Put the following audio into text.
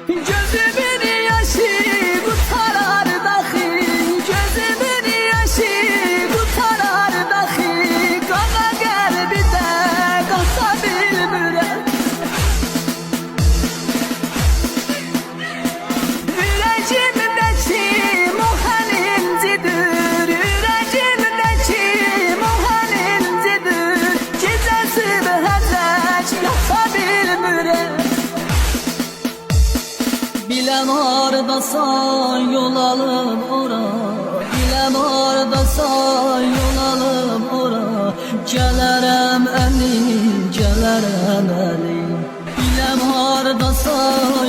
Gözümün yaşı qurtarar daxi, gözümün yaşı qurtarar daxi, qana qəlbidə qata bilmirəm. Ürəyimdəki mühənincidir, ürəyimdəki mühənincidir, gecəsi bəhəcək yata bilmirəm. Biləm hardasan yol alım ora, biləm hardasan yol alım ora, gələrəm əlim, gələrəm əlim. Biləm hardasan